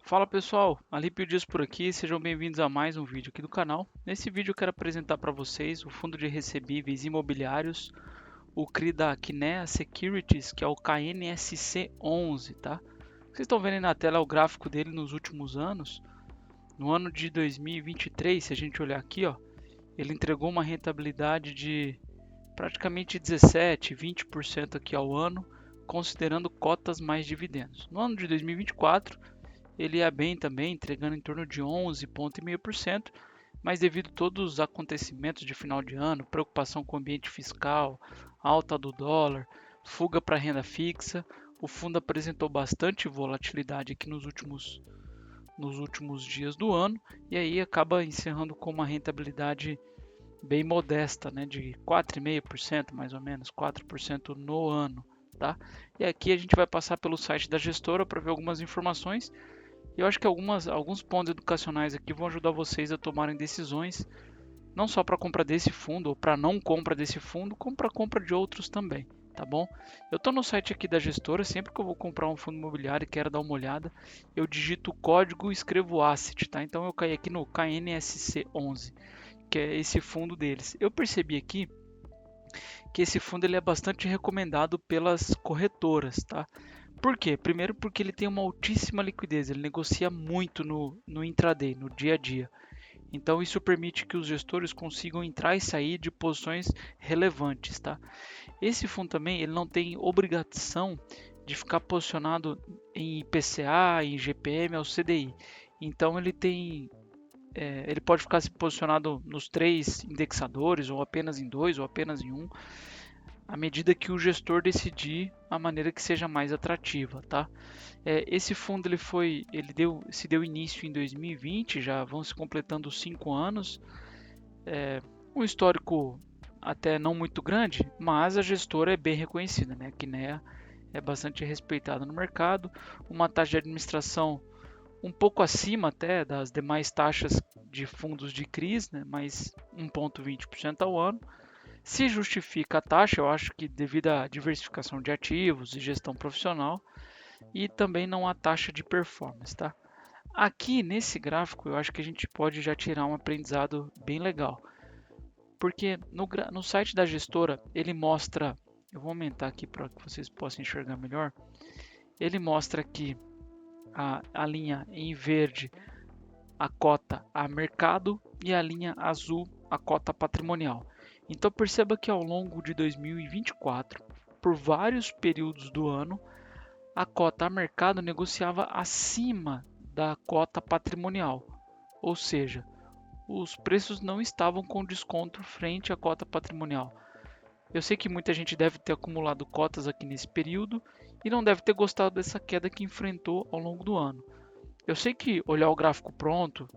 Fala pessoal, Alípio Dias por aqui, sejam bem-vindos a mais um vídeo aqui do canal. Nesse vídeo eu quero apresentar para vocês o fundo de recebíveis imobiliários, o CRI da Kinea Securities, que é o KNSC11, tá? Vocês estão vendo aí na tela o gráfico dele nos últimos anos. No ano de 2023, se a gente olhar aqui, ó, ele entregou uma rentabilidade de praticamente 17, 20% aqui ao ano, considerando cotas mais dividendos. No ano de 2024, ele ia bem também, entregando em torno de 11,5%, mas devido a todos os acontecimentos de final de ano, preocupação com o ambiente fiscal, alta do dólar, fuga para renda fixa, o fundo apresentou bastante volatilidade aqui nos últimos dias do ano e aí acaba encerrando com uma rentabilidade bem modesta, né, de 4,5% mais ou menos, 4% no ano. Tá? E aqui a gente vai passar pelo site da gestora para ver algumas informações. Eu acho que alguns pontos educacionais aqui vão ajudar vocês a tomarem decisões, não só para a compra desse fundo ou para não compra desse fundo, como para a compra de outros também, tá bom? Eu estou no site aqui da gestora, sempre que eu vou comprar um fundo imobiliário e quero dar uma olhada, eu digito o código e escrevo asset, tá? Então eu caí aqui no KNSC11, que é esse fundo deles. Eu percebi aqui que esse fundo ele é bastante recomendado pelas corretoras, tá? Por quê? Primeiro porque ele tem uma altíssima liquidez, ele negocia muito no intraday, no dia a dia. Então isso permite que os gestores consigam entrar e sair de posições relevantes, tá? Esse fundo também ele não tem obrigação de ficar posicionado em IPCA, em GPM ou CDI. Então ele pode ficar se posicionado nos três indexadores, ou apenas em dois, ou apenas em um, à medida que o gestor decidir a maneira que seja mais atrativa, tá? Esse fundo se deu início em 2020, já vão se completando 5 anos, um histórico até não muito grande, mas a gestora é bem reconhecida, né? A Kinea é bastante respeitada no mercado, uma taxa de administração um pouco acima até das demais taxas de fundos de CRIs, né? Mais 1,20% ao ano. Se justifica a taxa, eu acho que devido à diversificação de ativos e gestão profissional, e também não há taxa de performance, tá? Aqui nesse gráfico eu acho que a gente pode já tirar um aprendizado bem legal, porque no site da gestora ele mostra, eu vou aumentar aqui para que vocês possam enxergar melhor, ele mostra aqui a linha em verde a cota a mercado e a linha azul a cota patrimonial. Então perceba que ao longo de 2024, por vários períodos do ano, a cota a mercado negociava acima da cota patrimonial, ou seja, os preços não estavam com desconto frente à cota patrimonial. Eu sei que muita gente deve ter acumulado cotas aqui nesse período e não deve ter gostado dessa queda que enfrentou ao longo do ano. Eu sei que olhar o gráfico pronto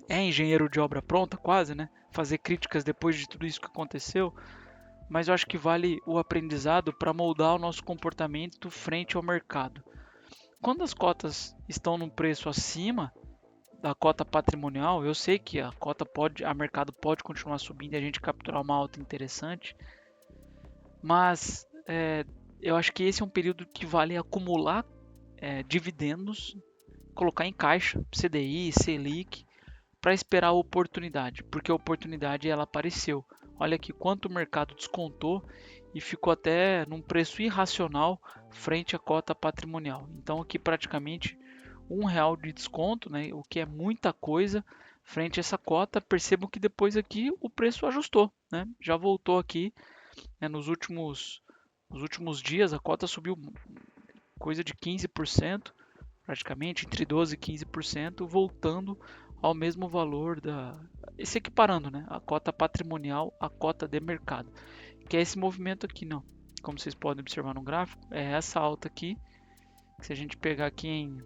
é engenheiro de obra pronta, quase, né? Fazer críticas depois de tudo isso que aconteceu, mas eu acho que vale o aprendizado para moldar o nosso comportamento frente ao mercado. Quando as cotas estão num preço acima da cota patrimonial, eu sei que a mercado pode continuar subindo e a gente capturar uma alta interessante, mas eu acho que esse é um período que vale acumular dividendos, colocar em caixa, CDI, Selic, para esperar a oportunidade, porque a oportunidade ela apareceu. Olha aqui quanto o mercado descontou e ficou até num preço irracional frente à cota patrimonial. Então aqui praticamente R$ 1 de desconto, né, o que é muita coisa frente a essa cota. Percebam que depois aqui o preço ajustou, né, já voltou aqui, né, nos últimos dias a cota subiu coisa de 15%, praticamente entre 12% e 15%, voltando ao mesmo valor se equiparando, né, a cota patrimonial à cota de mercado, que é esse movimento aqui, não. Como vocês podem observar no gráfico, é essa alta aqui, que se a gente pegar aqui em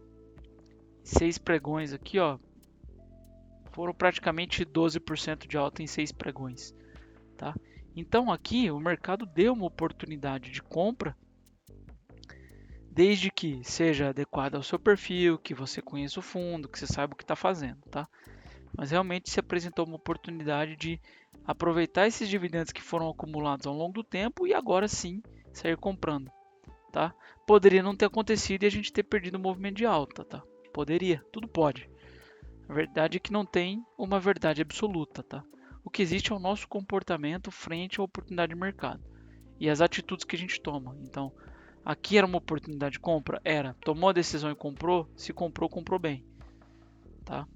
6 pregões aqui, ó, foram praticamente 12% de alta em 6 pregões, tá? Então aqui o mercado deu uma oportunidade de compra, desde que seja adequado ao seu perfil, que você conheça o fundo, que você saiba o que está fazendo, tá? Mas realmente se apresentou uma oportunidade de aproveitar esses dividendos que foram acumulados ao longo do tempo e agora sim sair comprando, tá? Poderia não ter acontecido e a gente ter perdido o movimento de alta, tá? Poderia, tudo pode. A verdade é que não tem uma verdade absoluta, tá? O que existe é o nosso comportamento frente à oportunidade de mercado e as atitudes que a gente toma. Então, aqui era uma oportunidade de compra? Era. Tomou a decisão e comprou? Se comprou, comprou bem, tá?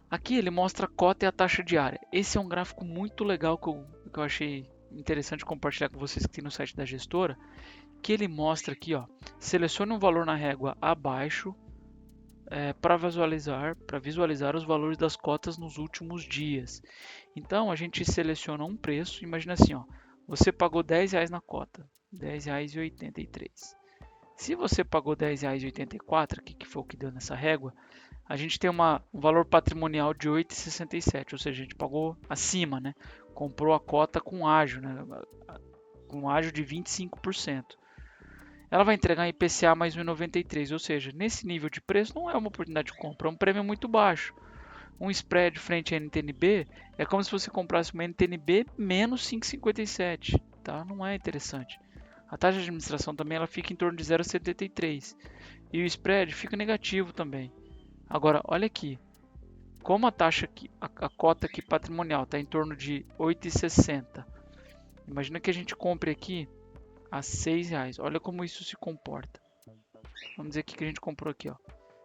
Aqui ele mostra a cota e a taxa diária. Esse é um gráfico muito legal que eu achei interessante compartilhar com vocês que tem no site da gestora, que ele mostra aqui, ó, selecione um valor na régua abaixo para visualizar os valores das cotas nos últimos dias. Então a gente seleciona um preço, imagina assim, ó, você pagou R$10 na cota, R$10,83. Se você pagou R$10,84, que foi o que deu nessa régua, a gente tem um valor patrimonial de 8,67, ou seja, a gente pagou acima, né? Comprou a cota com ágio, né? Com ágio de 25%. Ela vai entregar IPCA mais 1,93, ou seja, nesse nível de preço não é uma oportunidade de compra, é um prêmio muito baixo. Um spread frente à NTNB é como se você comprasse uma NTNB menos 5,57, tá? Não é interessante. A taxa de administração também ela fica em torno de 0,73 e o spread fica negativo também. Agora, olha aqui, como a taxa aqui, a cota aqui patrimonial está em torno de 8,60, imagina que a gente compre aqui a R$6. Olha como isso se comporta. Vamos dizer que a gente comprou aqui, ó,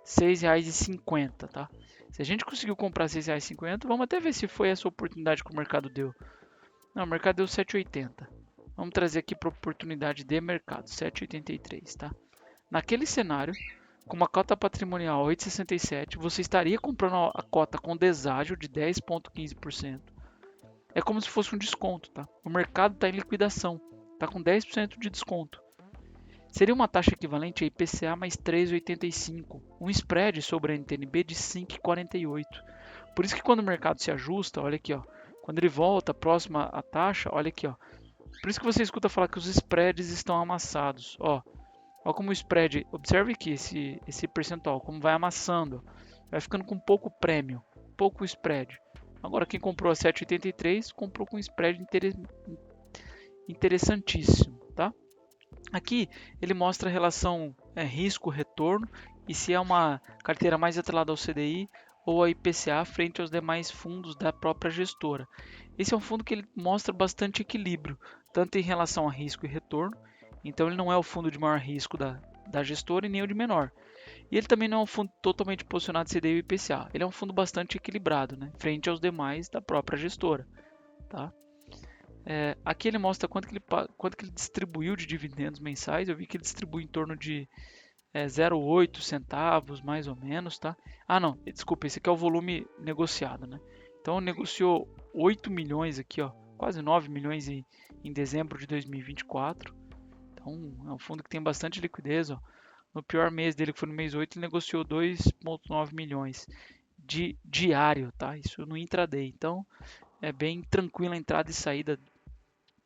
R$6,50, tá? Se a gente conseguiu comprar R$6,50, vamos até ver se foi essa oportunidade que o mercado deu. Não, o mercado deu 7,80. Vamos trazer aqui para a oportunidade de mercado, 7,83, tá? Naquele cenário, com uma cota patrimonial 8,67, você estaria comprando a cota com deságio de 10,15%. É como se fosse um desconto, tá? O mercado está em liquidação, está com 10% de desconto. Seria uma taxa equivalente a IPCA mais 3,85, um spread sobre a NTNB de 5,48. Por isso que quando o mercado se ajusta, olha aqui, ó, quando ele volta próximo à taxa, olha aqui, ó. Por isso que você escuta falar que os spreads estão amassados, ó. Olha como o spread, observe aqui esse percentual, como vai amassando, vai ficando com pouco prêmio, pouco spread. Agora quem comprou a 7,83 comprou com um spread interessantíssimo, tá? Aqui ele mostra a relação risco-retorno e se é uma carteira mais atrelada ao CDI ou ao IPCA frente aos demais fundos da própria gestora. Esse é um fundo que ele mostra bastante equilíbrio, tanto em relação a risco e retorno, então ele não é o fundo de maior risco da gestora e nem o de menor. E ele também não é um fundo totalmente posicionado em CDI e IPCA, ele é um fundo bastante equilibrado, né, frente aos demais da própria gestora. Tá? Aqui ele mostra quanto que ele distribuiu de dividendos mensais. Eu vi que ele distribui em torno de 0,8 centavos, mais ou menos, tá? Ah, não, desculpa, esse aqui é o volume negociado, né? Então negociou 8 milhões aqui, ó, quase 9 milhões em dezembro de 2024. Então é um fundo que tem bastante liquidez, ó. No pior mês dele, que foi no mês 8, ele negociou 2,9 milhões de diário, tá? Isso no intraday. Então é bem tranquila a entrada e saída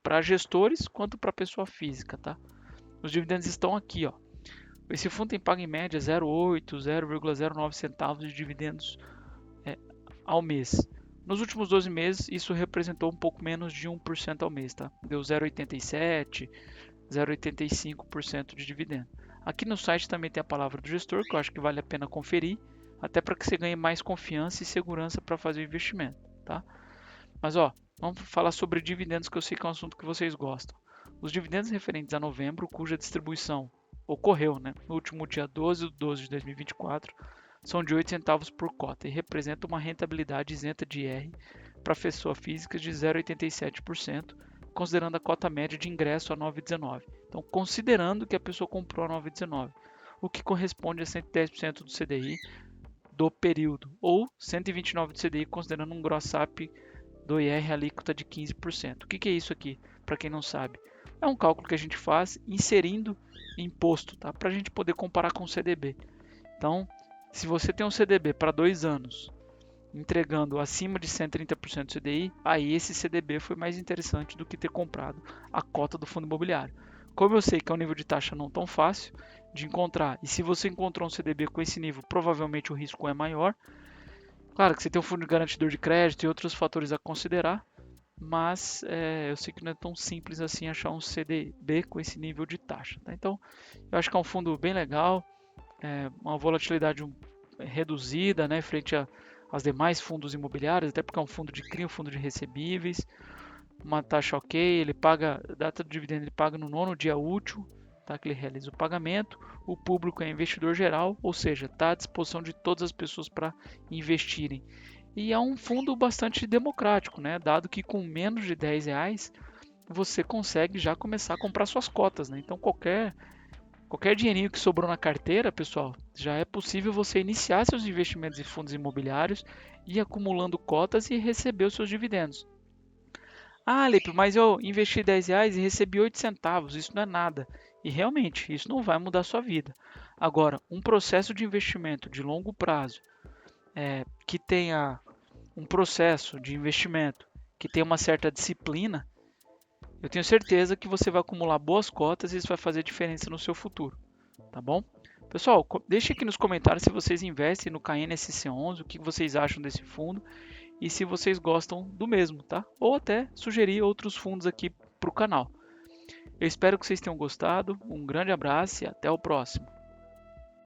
para gestores quanto para pessoa física, tá? Os dividendos estão aqui, ó. Esse fundo tem pago em média 0,8, 0,09 centavos de dividendos ao mês. Nos últimos 12 meses, isso representou um pouco menos de 1% ao mês, tá? Deu 0,87, 0,85% de dividendo. Aqui no site também tem a palavra do gestor, que eu acho que vale a pena conferir, até para que você ganhe mais confiança e segurança para fazer o investimento, tá? Mas ó, vamos falar sobre dividendos, que eu sei que é um assunto que vocês gostam. Os dividendos referentes a novembro, cuja distribuição ocorreu, né, no último dia 12 de 12 de 2024, são de 8 centavos por cota e representam uma rentabilidade isenta de IR para pessoa física de 0,87%, considerando a cota média de ingresso a 9,19. Então, considerando que a pessoa comprou a 9,19, o que corresponde a 110% do CDI do período, ou 129% do CDI, considerando um gross-up do IR alíquota de 15%. O que é isso aqui, para quem não sabe? É um cálculo que a gente faz inserindo imposto, tá? Para a gente poder comparar com o CDB. Então, se você tem um CDB para 2 anos, entregando acima de 130% do CDI, aí esse CDB foi mais interessante do que ter comprado a cota do fundo imobiliário. Como eu sei que é um nível de taxa não tão fácil de encontrar, e se você encontrou um CDB com esse nível, provavelmente o risco é maior. Claro que você tem um fundo de garantidor de crédito e outros fatores a considerar, mas eu sei que não é tão simples assim achar um CDB com esse nível de taxa. Tá? Então, eu acho que é um fundo bem legal, uma volatilidade reduzida, né, frente aos demais fundos imobiliários, até porque é um fundo de CRI, um fundo de recebíveis, uma taxa ok, ele paga, data do dividendo ele paga no 9º dia útil, tá, que ele realiza o pagamento, o público é investidor geral, ou seja, está à disposição de todas as pessoas para investirem. E é um fundo bastante democrático, né, dado que com menos de R$10 você consegue já começar a comprar suas cotas, né? Então qualquer dinheirinho que sobrou na carteira, pessoal, já é possível você iniciar seus investimentos em fundos imobiliários, ir acumulando cotas e receber os seus dividendos. Ah, Lipe, mas eu investi R$10 e recebi 8 centavos, isso não é nada. E realmente, isso não vai mudar a sua vida. Agora, um processo de investimento de longo prazo, que tenha um processo de investimento que tenha uma certa disciplina, eu tenho certeza que você vai acumular boas cotas e isso vai fazer diferença no seu futuro, tá bom? Pessoal, deixe aqui nos comentários se vocês investem no KNSC11, o que vocês acham desse fundo e se vocês gostam do mesmo, tá? Ou até sugerir outros fundos aqui para o canal. Eu espero que vocês tenham gostado, um grande abraço e até o próximo.